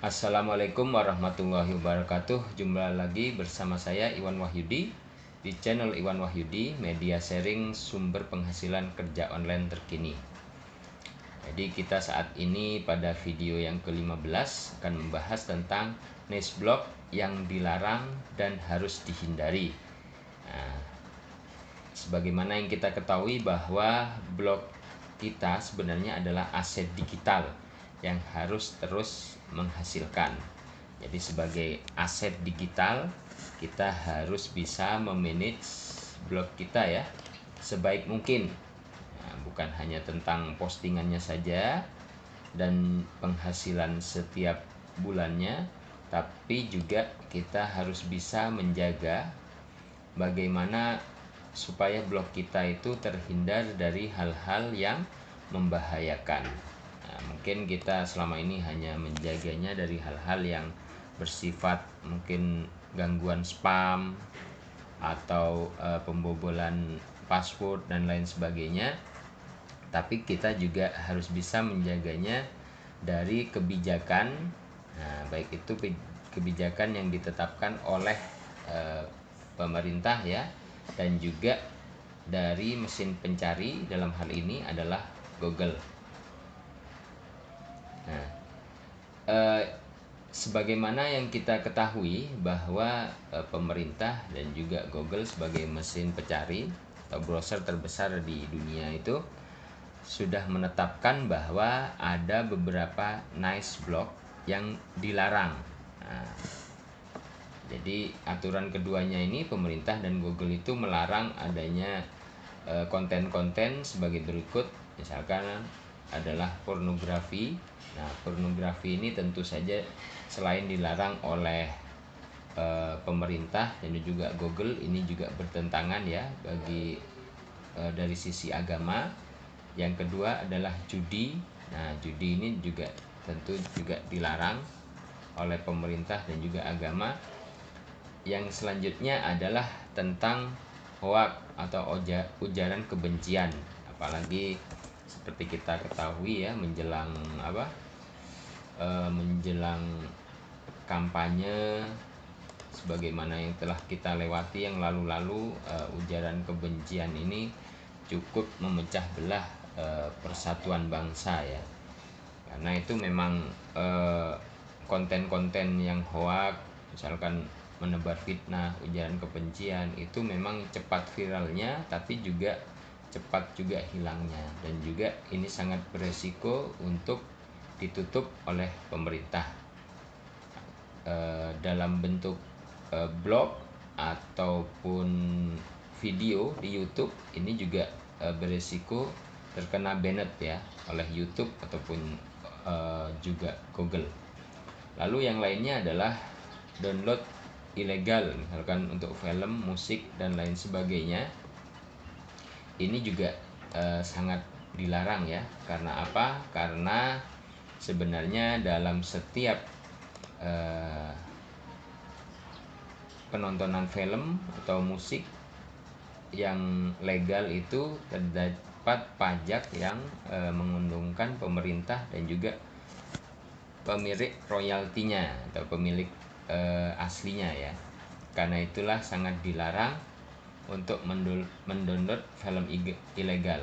Assalamualaikum warahmatullahi wabarakatuh. Jumpa lagi bersama saya Iwan Wahyudi di channel Iwan Wahyudi, media sharing sumber penghasilan kerja online terkini. Jadi kita saat ini pada video yang ke-15 akan membahas tentang niche blog yang dilarang dan harus dihindari. Nah, sebagaimana yang kita ketahui bahwa blog kita sebenarnya adalah aset digital yang harus terus menghasilkan. Jadi sebagai aset digital kita harus bisa memanage blog kita ya sebaik mungkin. Nah, bukan hanya tentang postingannya saja dan penghasilan setiap bulannya, tapi juga kita harus bisa menjaga bagaimana supaya blog kita itu terhindar dari hal-hal yang membahayakan. Nah, mungkin kita selama ini hanya menjaganya dari hal-hal yang bersifat mungkin gangguan spam atau pembobolan password dan lain sebagainya. Tapi kita juga harus bisa menjaganya dari kebijakan, nah, baik itu kebijakan yang ditetapkan oleh pemerintah ya, dan juga dari mesin pencari, dalam hal ini adalah Google. Nah, sebagaimana yang kita ketahui bahwa pemerintah dan juga Google sebagai mesin pencari atau browser terbesar di dunia itu sudah menetapkan bahwa ada beberapa niche blog yang dilarang. Nah, jadi aturan keduanya ini, pemerintah dan Google itu melarang adanya konten-konten sebagai berikut. Misalkan adalah pornografi. Nah, pornografi ini tentu saja selain dilarang oleh pemerintah dan juga Google, ini juga bertentangan ya bagi dari sisi agama. Yang kedua adalah judi. Nah, judi ini juga tentu juga dilarang oleh pemerintah dan juga agama. Yang selanjutnya adalah tentang hoax atau ujaran kebencian, apalagi seperti kita ketahui ya, menjelang menjelang kampanye sebagaimana yang telah kita lewati yang lalu-lalu, ujaran kebencian ini cukup memecah belah persatuan bangsa ya. Karena itu memang konten-konten yang hoax, misalkan menebar fitnah, ujaran kebencian, itu memang cepat viralnya tapi juga cepat juga hilangnya, dan juga ini sangat beresiko untuk ditutup oleh pemerintah dalam bentuk blog ataupun video di YouTube. Ini juga beresiko terkena banned ya oleh YouTube ataupun juga Google. Lalu yang lainnya adalah download ilegal, misalkan untuk film, musik dan lain sebagainya. Ini juga sangat dilarang ya. Karena apa? Karena sebenarnya dalam setiap penontonan film atau musik yang legal itu terdapat pajak yang menguntungkan pemerintah dan juga pemilik royaltinya atau pemilik aslinya ya. Karena itulah sangat dilarang untuk mendownload film ilegal.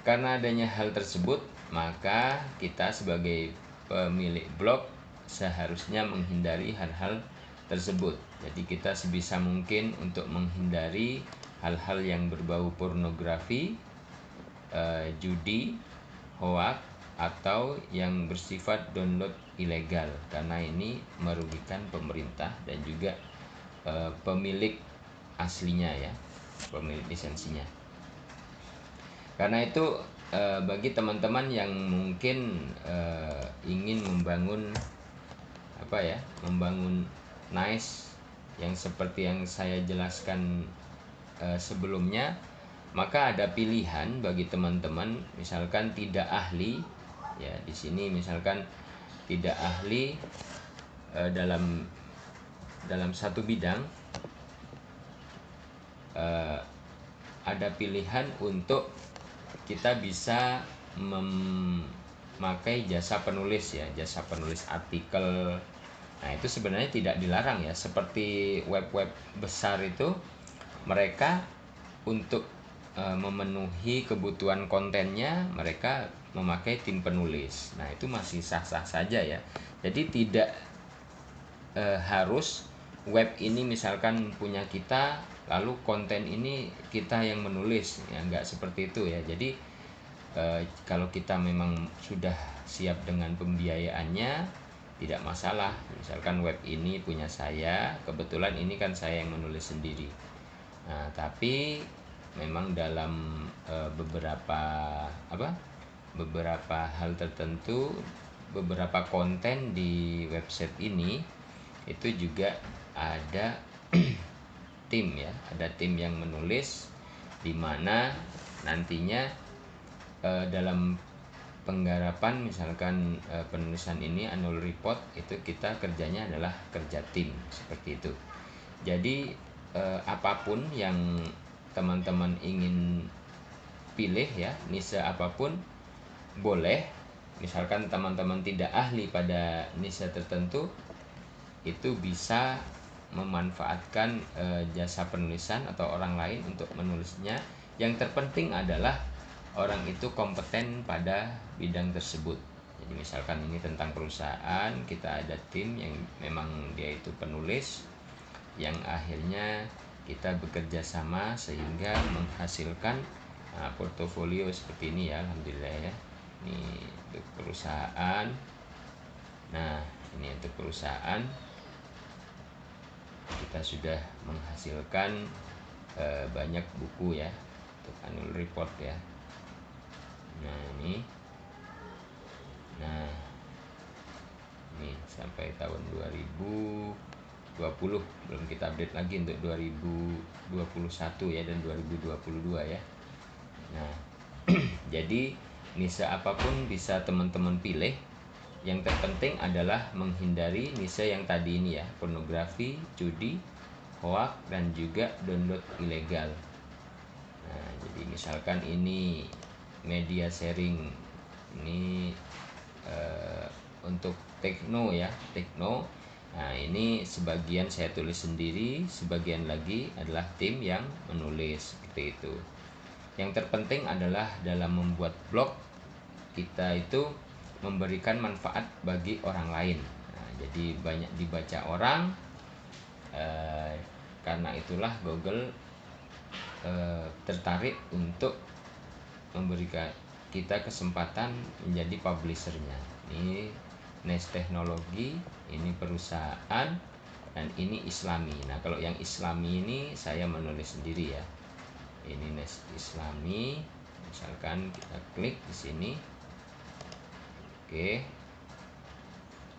Karena adanya hal tersebut, maka kita sebagai pemilik blog seharusnya menghindari hal-hal tersebut. Jadi kita sebisa mungkin untuk menghindari hal-hal yang berbau pornografi, judi, hoax, atau yang bersifat download ilegal, karena ini merugikan pemerintah dan juga pemilik aslinya ya, pemilik lisensinya. Karena itu bagi teman-teman yang mungkin ingin membangun membangun niche yang seperti yang saya jelaskan sebelumnya, maka ada pilihan bagi teman-teman. Misalkan tidak ahli ya, di sini misalkan tidak ahli dalam satu bidang, ada pilihan untuk kita bisa memakai jasa penulis ya, jasa penulis artikel. Nah, itu sebenarnya tidak dilarang ya. Seperti web-web besar itu, mereka untuk memenuhi kebutuhan kontennya, mereka memakai tim penulis. Nah, itu masih sah-sah saja ya. Jadi tidak harus web ini misalkan punya kita, lalu konten ini kita yang menulis ya, nggak seperti itu ya. Jadi kalau kita memang sudah siap dengan pembiayaannya, tidak masalah. Misalkan web ini punya saya, kebetulan ini kan saya yang menulis sendiri. Nah, tapi memang dalam beberapa hal tertentu, beberapa konten di website ini itu juga ada tim ya, ada tim yang menulis, di mana nantinya dalam penggarapan misalkan penulisan ini annual report, itu kita kerjanya adalah kerja tim seperti itu. Jadi apapun yang teman-teman ingin pilih ya, niche apapun boleh. Misalkan teman-teman tidak ahli pada niche tertentu, itu bisa memanfaatkan jasa penulisan atau orang lain untuk menulisnya. Yang terpenting adalah orang itu kompeten pada bidang tersebut. Jadi misalkan ini tentang perusahaan, kita ada tim yang memang dia itu penulis, yang akhirnya kita bekerja sama sehingga menghasilkan portofolio seperti ini ya, alhamdulillah ya. Ini untuk perusahaan. Nah, ini untuk perusahaan kita sudah menghasilkan banyak buku ya untuk annual report ya. Nah, ini sampai tahun 2020, belum kita update lagi untuk 2021 ya, dan 2022 ya. Nah, jadi niche apapun bisa teman-teman pilih. Yang terpenting adalah menghindari niche yang tadi ini ya, pornografi, judi, hoax, dan juga download ilegal. Nah, jadi misalkan ini media sharing, ini untuk tekno ya, tekno. Nah, ini sebagian saya tulis sendiri, sebagian lagi adalah tim yang menulis seperti itu. Yang terpenting adalah dalam membuat blog kita itu memberikan manfaat bagi orang lain. Nah, jadi banyak dibaca orang, karena itulah Google tertarik untuk memberikan kita kesempatan menjadi publishernya. Ini niche teknologi, ini perusahaan, dan ini islami. Nah, kalau yang islami ini saya menulis sendiri ya. Ini niche islami, misalkan kita klik di sini. Oke,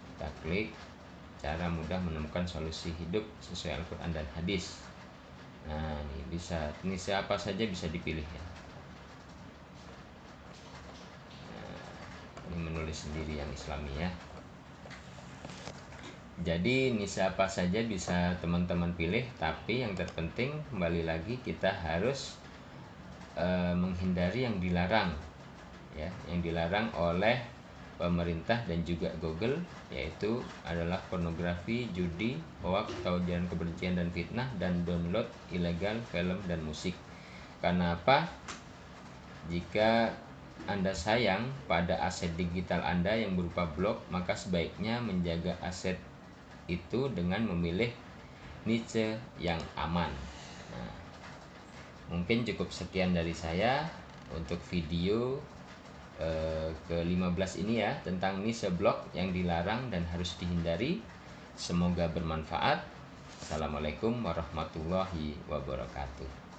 kita klik cara mudah menemukan solusi hidup sesuai Al-Quran dan hadis. Nah, ini bisa, ini siapa saja bisa dipilih ya. Nah, ini menulis sendiri yang islami ya. Jadi niche apa saja bisa teman-teman pilih, tapi yang terpenting kembali lagi kita harus menghindari yang dilarang ya, yang dilarang oleh pemerintah dan juga Google, yaitu adalah pornografi, judi, hoax atau ujaran kebencian dan fitnah, dan download ilegal film dan musik. Karena apa? Jika Anda sayang pada aset digital Anda yang berupa blog, maka sebaiknya menjaga aset itu dengan memilih niche yang aman. Nah, mungkin cukup sekian dari saya untuk video ke-15 ini ya, tentang niche blog yang dilarang dan harus dihindari. Semoga bermanfaat. Assalamualaikum warahmatullahi wabarakatuh.